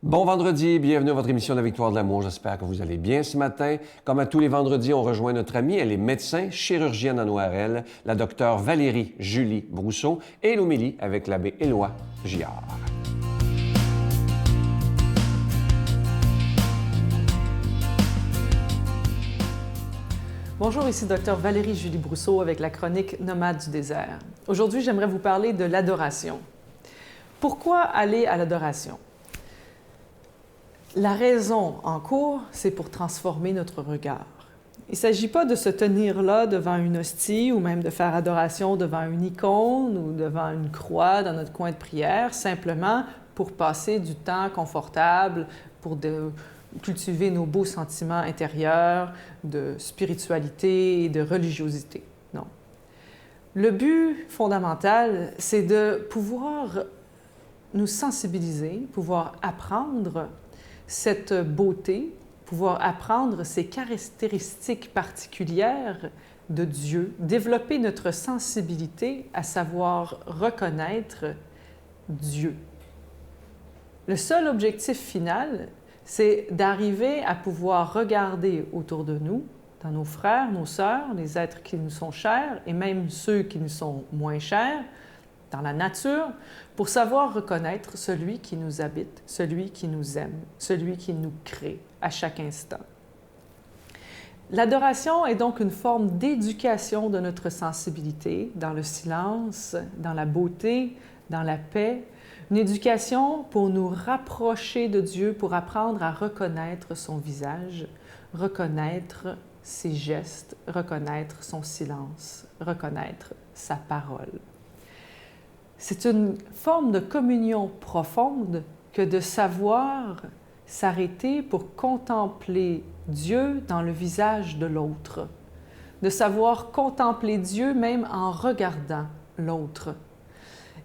Bon vendredi, bienvenue à votre émission de la Victoire de l'amour. J'espère que vous allez bien ce matin. Comme à tous les vendredis, on rejoint notre amie, elle est médecin, chirurgienne en ORL, la docteure Valérie Julie Brousseau, et l'homélie avec l'abbé Éloi Giard. Bonjour, ici Dr Valérie Julie Brousseau avec la chronique Nomade du désert. Aujourd'hui, j'aimerais vous parler de l'adoration. Pourquoi aller à l'adoration? La raison en cours, c'est pour transformer notre regard. Il ne s'agit pas de se tenir là devant une hostie ou même de faire adoration devant une icône ou devant une croix dans notre coin de prière, simplement pour passer du temps confortable, pour cultiver nos beaux sentiments intérieurs de spiritualité et de religiosité. Non. Le but fondamental, c'est de pouvoir nous sensibiliser, pouvoir apprendre cette beauté, pouvoir apprendre ces caractéristiques particulières de Dieu, développer notre sensibilité à savoir reconnaître Dieu. Le seul objectif final, c'est d'arriver à pouvoir regarder autour de nous, dans nos frères, nos sœurs, les êtres qui nous sont chers et même ceux qui nous sont moins chers, dans la nature, pour savoir reconnaître celui qui nous habite, celui qui nous aime, celui qui nous crée à chaque instant. L'adoration est donc une forme d'éducation de notre sensibilité dans le silence, dans la beauté, dans la paix, une éducation pour nous rapprocher de Dieu, pour apprendre à reconnaître son visage, reconnaître ses gestes, reconnaître son silence, reconnaître sa parole. C'est une forme de communion profonde que de savoir s'arrêter pour contempler Dieu dans le visage de l'autre, de savoir contempler Dieu même en regardant l'autre.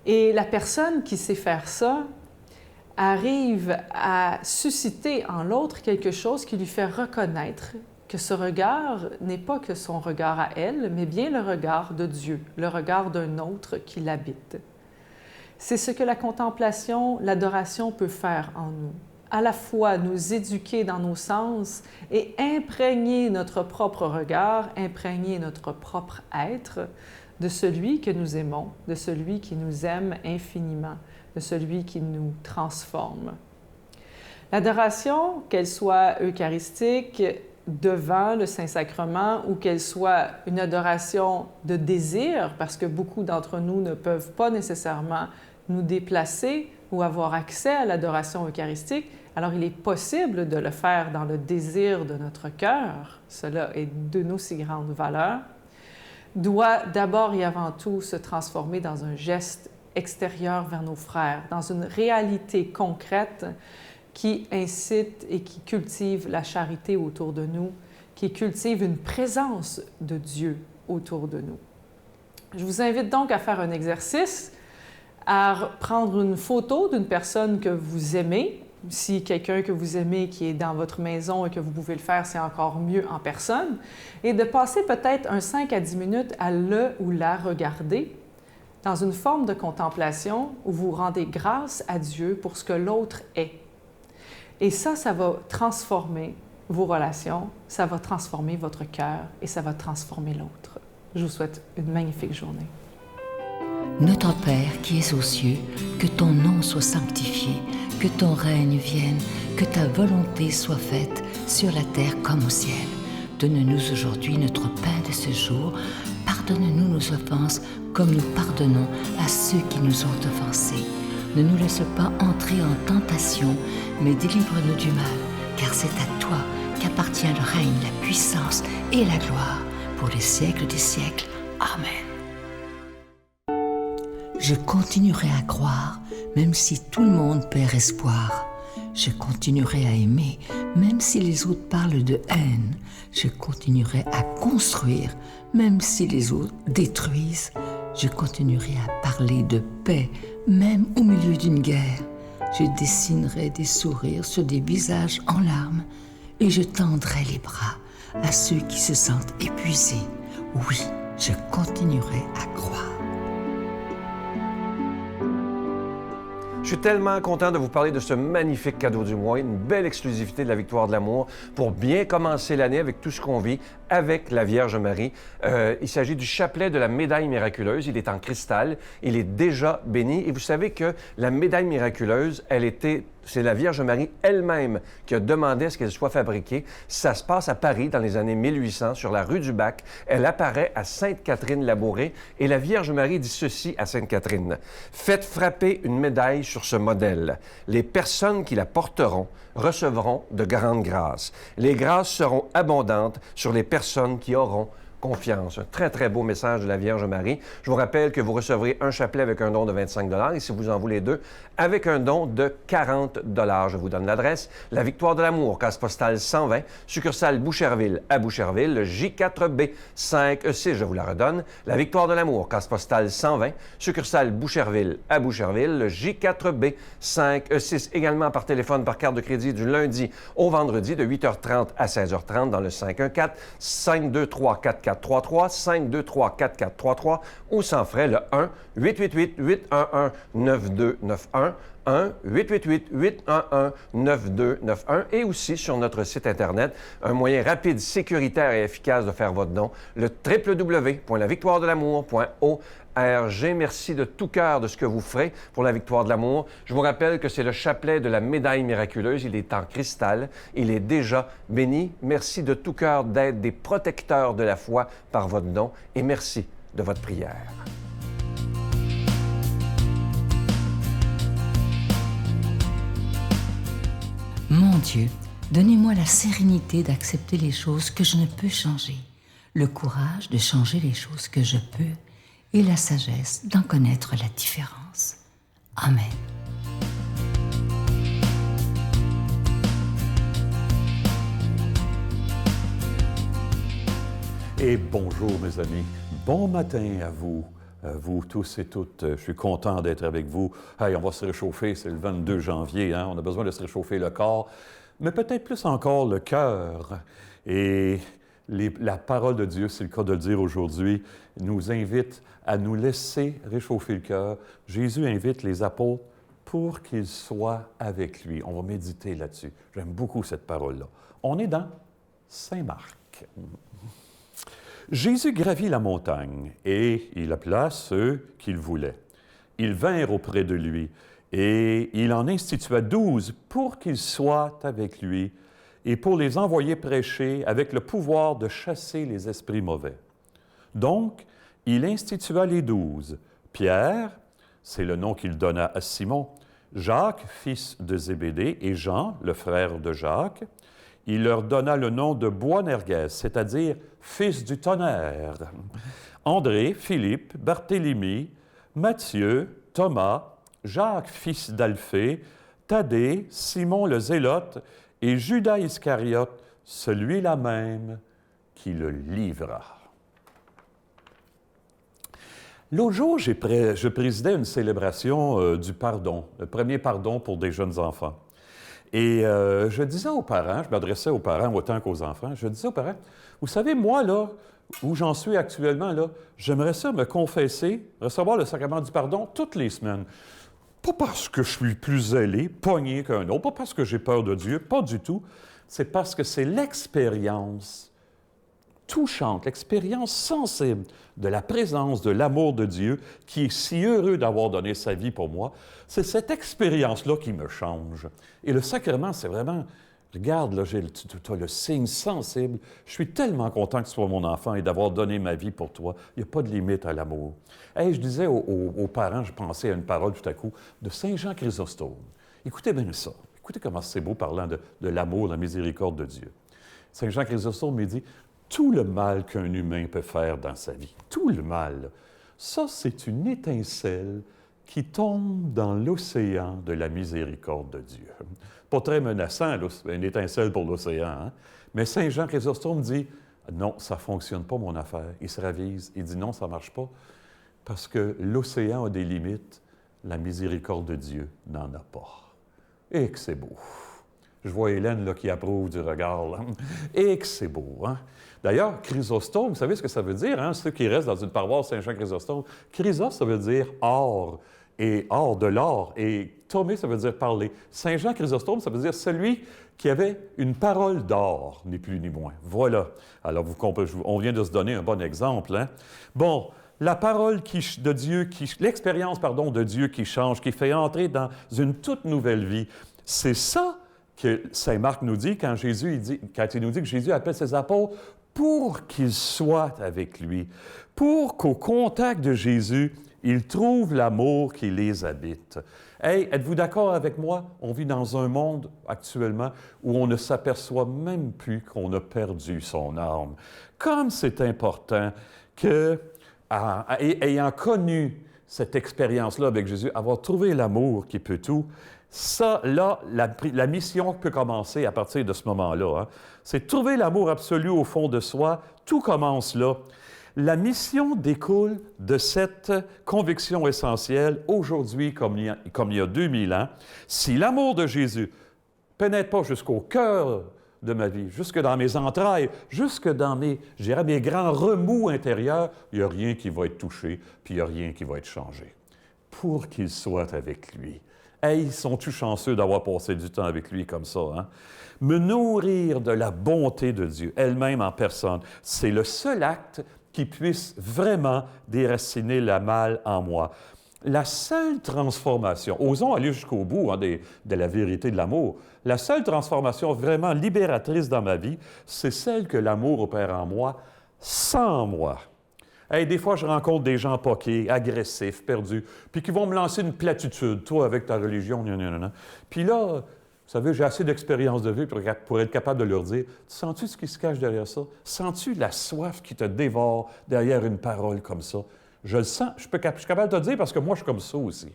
Et la personne qui sait faire ça arrive à susciter en l'autre quelque chose qui lui fait reconnaître que ce regard n'est pas que son regard à elle, mais bien le regard de Dieu, le regard d'un autre qui l'habite. C'est ce que la contemplation, l'adoration peut faire en nous. À la fois nous éduquer dans nos sens et imprégner notre propre regard, imprégner notre propre être de celui que nous aimons, de celui qui nous aime infiniment, de celui qui nous transforme. L'adoration, qu'elle soit eucharistique, devant le Saint-Sacrement ou qu'elle soit une adoration de désir, parce que beaucoup d'entre nous ne peuvent pas nécessairement nous déplacer ou avoir accès à l'adoration eucharistique, alors il est possible de le faire dans le désir de notre cœur. Cela est d'une aussi grande valeur. Doit d'abord et avant tout se transformer dans un geste extérieur vers nos frères, dans une réalité concrète qui incite et qui cultive la charité autour de nous, qui cultive une présence de Dieu autour de nous. Je vous invite donc à faire un exercice, à prendre une photo d'une personne que vous aimez. Si quelqu'un que vous aimez qui est dans votre maison et que vous pouvez le faire, c'est encore mieux en personne. Et de passer peut-être 5 à 10 minutes à le ou la regarder dans une forme de contemplation où vous rendez grâce à Dieu pour ce que l'autre est. Et ça va transformer vos relations, ça va transformer votre cœur et ça va transformer l'autre. Je vous souhaite une magnifique journée. Notre Père qui es aux cieux, que ton nom soit sanctifié, que ton règne vienne, que ta volonté soit faite sur la terre comme au ciel. Donne-nous aujourd'hui notre pain de ce jour. Pardonne-nous nos offenses comme nous pardonnons à ceux qui nous ont offensés. Ne nous laisse pas entrer en tentation, mais délivre-nous du mal, car c'est à toi qu'appartient le règne, la puissance et la gloire pour les siècles des siècles. Amen. Je continuerai à croire, même si tout le monde perd espoir. Je continuerai à aimer, même si les autres parlent de haine. Je continuerai à construire, même si les autres détruisent. Je continuerai à parler de paix, même au milieu d'une guerre. Je dessinerai des sourires sur des visages en larmes et je tendrai les bras à ceux qui se sentent épuisés. Oui, je continuerai à croire. Je suis tellement content de vous parler de ce magnifique cadeau du mois, une belle exclusivité de la Victoire de l'amour pour bien commencer l'année avec tout ce qu'on vit avec la Vierge Marie. Il s'agit du chapelet de la médaille miraculeuse. Il est en cristal. Il est déjà béni. Et vous savez que la médaille miraculeuse, c'est la Vierge Marie elle-même qui a demandé à ce qu'elle soit fabriquée. Ça se passe à Paris dans les années 1800, sur la rue du Bac. Elle apparaît à Sainte-Catherine-Labouré et la Vierge Marie dit ceci à Sainte-Catherine. « Faites frapper une médaille sur ce modèle. Les personnes qui la porteront recevront de grandes grâces. Les grâces seront abondantes sur les personnes qui auront confiance. » Un très, très beau message de la Vierge Marie. Je vous rappelle que vous recevrez un chapelet avec un don de 25 et si vous en voulez deux, avec un don de 40 Je vous donne l'adresse. La Victoire de l'amour, case postale 120, succursale Boucherville à Boucherville, le J4B 5E6, je vous la redonne. La Victoire de l'amour, case postale 120, succursale Boucherville à Boucherville, le J4B 5E6. Également par téléphone, par carte de crédit du lundi au vendredi de 8h30 à 16h30 dans le 514-523-4433, 523-4433 ou sans frais le 1-888-811-9291, 1-888-811-9291 et aussi sur notre site Internet, un moyen rapide, sécuritaire et efficace de faire votre don, le www.lavictoiredelamour.org. Merci de tout cœur de ce que vous ferez pour la Victoire de l'amour. Je vous rappelle que c'est le chapelet de la médaille miraculeuse. Il est en cristal. Il est déjà béni. Merci de tout cœur d'être des protecteurs de la foi par votre don et merci de votre prière. Mon Dieu, donnez-moi la sérénité d'accepter les choses que je ne peux changer, le courage de changer les choses que je peux et la sagesse d'en connaître la différence. Amen. Et bonjour mes amis, bon matin à vous. Vous tous et toutes, je suis content d'être avec vous. Hey, on va se réchauffer, c'est le 22 janvier, hein? On a besoin de se réchauffer le corps, mais peut-être plus encore le cœur. Et la parole de Dieu, c'est le cas de le dire aujourd'hui, nous invite à nous laisser réchauffer le cœur. Jésus invite les apôtres pour qu'ils soient avec lui. On va méditer là-dessus. J'aime beaucoup cette parole-là. On est dans Saint Marc. Jésus gravit la montagne et il appela ceux qu'il voulait. Ils vinrent auprès de lui et il en institua 12 pour qu'ils soient avec lui et pour les envoyer prêcher avec le pouvoir de chasser les esprits mauvais. Donc, il institua les 12. Pierre, c'est le nom qu'il donna à Simon, Jacques, fils de Zébédée, et Jean, le frère de Jacques. Il leur donna le nom de Boanerges, c'est-à-dire fils du tonnerre. André, Philippe, Barthélemy, Matthieu, Thomas, Jacques, fils d'Alphée, Thaddée, Simon le Zélote et Judas Iscariote, celui-là même qui le livra. L'autre jour, je présidais une célébration du pardon, le premier pardon pour des jeunes enfants. Et je disais aux parents, je m'adressais aux parents autant qu'aux enfants, je disais aux parents, vous savez, moi, là, où j'en suis actuellement, là, j'aimerais ça me confesser, recevoir le sacrement du pardon toutes les semaines. Pas parce que je suis plus zélé, pogné qu'un autre, pas parce que j'ai peur de Dieu, pas du tout. C'est parce que c'est l'expérience touchante, l'expérience sensible de la présence, de l'amour de Dieu, qui est si heureux d'avoir donné sa vie pour moi. C'est cette expérience-là qui me change. Et le sacrement, c'est vraiment, regarde, là, tu as le signe sensible. Je suis tellement content que tu sois mon enfant et d'avoir donné ma vie pour toi. Il n'y a pas de limite à l'amour. Hey, je disais aux parents, je pensais à une parole tout à coup, de Saint Jean Chrysostome. Écoutez bien ça. Écoutez comment c'est beau parlant de l'amour, de la miséricorde de Dieu. Saint Jean Chrysostome me dit, tout le mal qu'un humain peut faire dans sa vie, tout le mal, ça, c'est une étincelle qui tombe dans l'océan de la miséricorde de Dieu. Pas très menaçant, une étincelle pour l'océan, hein? Mais Saint Jean Chrysostome dit, non, ça ne fonctionne pas, mon affaire. Il se ravise, il dit, non, ça ne marche pas, parce que l'océan a des limites, la miséricorde de Dieu n'en a pas. Et que c'est beau. Je vois Hélène là, qui approuve du regard. Là. Et que c'est beau, hein? D'ailleurs, Chrysostome, vous savez ce que ça veut dire, hein? Ceux qui restent dans une paroisse Saint-Jean-Chrysostome. Chrysos, ça veut dire or. et or de l'or, et tomé, ça veut dire parler. Saint Jean Chrysostome, ça veut dire celui qui avait une parole d'or, ni plus ni moins. Voilà. Alors, on vient de se donner un bon exemple, hein? Bon, la parole de Dieu, l'expérience, de Dieu qui change, qui fait entrer dans une toute nouvelle vie, c'est ça que Saint Marc nous dit quand il nous dit que Jésus appelle ses apôtres pour qu'ils soient avec lui, pour qu'au contact de Jésus, ils trouvent l'amour qui les habite. Hey, êtes-vous d'accord avec moi? On vit dans un monde actuellement où on ne s'aperçoit même plus qu'on a perdu son âme. Comme c'est important que, ayant connu cette expérience-là avec Jésus, avoir trouvé l'amour qui peut tout, ça, là, la mission peut commencer à partir de ce moment-là. Hein. C'est trouver l'amour absolu au fond de soi. Tout commence là. La mission découle de cette conviction essentielle, aujourd'hui comme il y a 2000 ans. Si l'amour de Jésus pénètre pas jusqu'au cœur de ma vie, jusque dans mes entrailles, jusque dans mes grands remous intérieurs, il n'y a rien qui va être touché, puis il n'y a rien qui va être changé. Pour qu'il soit avec lui. Hey, ils sont tous chanceux d'avoir passé du temps avec lui comme ça. Hein? Me nourrir de la bonté de Dieu, elle-même en personne, c'est le seul acte qui puisse vraiment déraciner le mal en moi. La seule transformation, osons aller jusqu'au bout de la vérité de l'amour, la seule transformation vraiment libératrice dans ma vie, c'est celle que l'amour opère en moi, sans moi. Hey, des fois, je rencontre des gens poqués, agressifs, perdus, puis qui vont me lancer une platitude, toi, avec ta religion, Puis là, vous savez, j'ai assez d'expérience de vie pour être capable de leur dire, sens-tu ce qui se cache derrière ça? Sens-tu la soif qui te dévore derrière une parole comme ça? Je le sens, je suis capable de te le dire parce que moi, je suis comme ça aussi.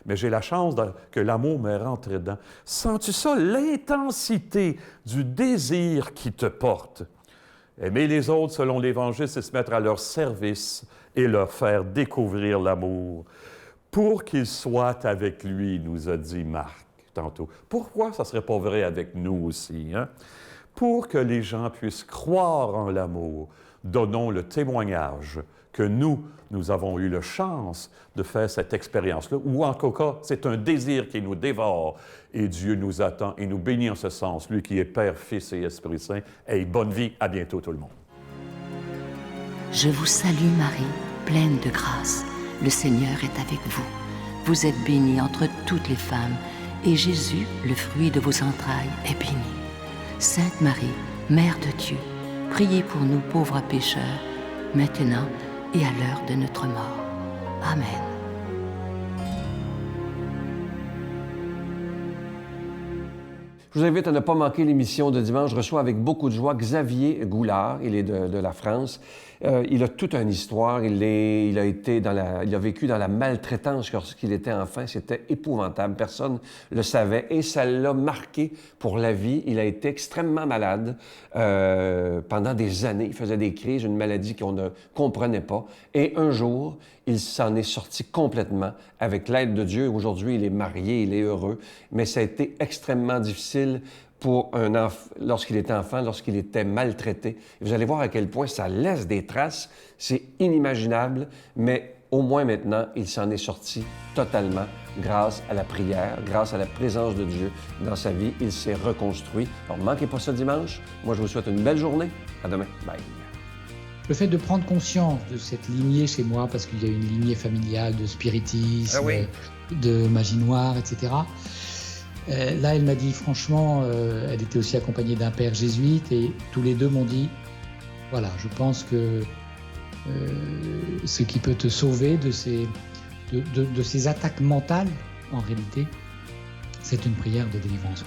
Mais j'ai la chance que l'amour m'est rentré dedans. Sens-tu ça, l'intensité du désir qui te porte? Aimer les autres selon l'Évangile, c'est se mettre à leur service et leur faire découvrir l'amour. Pour qu'ils soient avec lui, nous a dit Marc tantôt. Pourquoi ça ne serait pas vrai avec nous aussi? Hein? Pour que les gens puissent croire en l'amour, donnons le témoignage que nous avons eu la chance de faire cette expérience-là, ou en tout cas, c'est un désir qui nous dévore, et Dieu nous attend et nous bénit en ce sens, lui qui est Père, Fils et Esprit Saint. Et bonne vie, à bientôt tout le monde. Je vous salue Marie, pleine de grâce. Le Seigneur est avec vous. Vous êtes bénie entre toutes les femmes, et Jésus, le fruit de vos entrailles, est béni. Sainte Marie, Mère de Dieu, priez pour nous pauvres pécheurs, maintenant et à l'heure de notre mort. Amen. Je vous invite à ne pas manquer l'émission de dimanche. Je reçois avec beaucoup de joie Xavier Goulard. Il est de la France. Il a toute une histoire. Il a vécu dans la maltraitance lorsqu'il était enfant. C'était épouvantable. Personne ne le savait et ça l'a marqué pour la vie. Il a été extrêmement malade pendant des années. Il faisait des crises, une maladie qu'on ne comprenait pas. Et un jour, il s'en est sorti complètement avec l'aide de Dieu. Aujourd'hui, il est marié, il est heureux. Mais ça a été extrêmement difficile pour un enfant, lorsqu'il était enfant, lorsqu'il était maltraité. Vous allez voir à quel point ça laisse des traces. C'est inimaginable, mais au moins maintenant, il s'en est sorti totalement grâce à la prière, grâce à la présence de Dieu dans sa vie. Il s'est reconstruit. Alors, ne manquez pas ça dimanche. Moi, je vous souhaite une belle journée. À demain. Bye. Le fait de prendre conscience de cette lignée chez moi, parce qu'il y a une lignée familiale de spiritisme, de magie noire, etc. Là, elle m'a dit, franchement, elle était aussi accompagnée d'un père jésuite, et tous les deux m'ont dit, voilà, je pense que ce qui peut te sauver de ces attaques mentales, en réalité, c'est une prière de délivrance.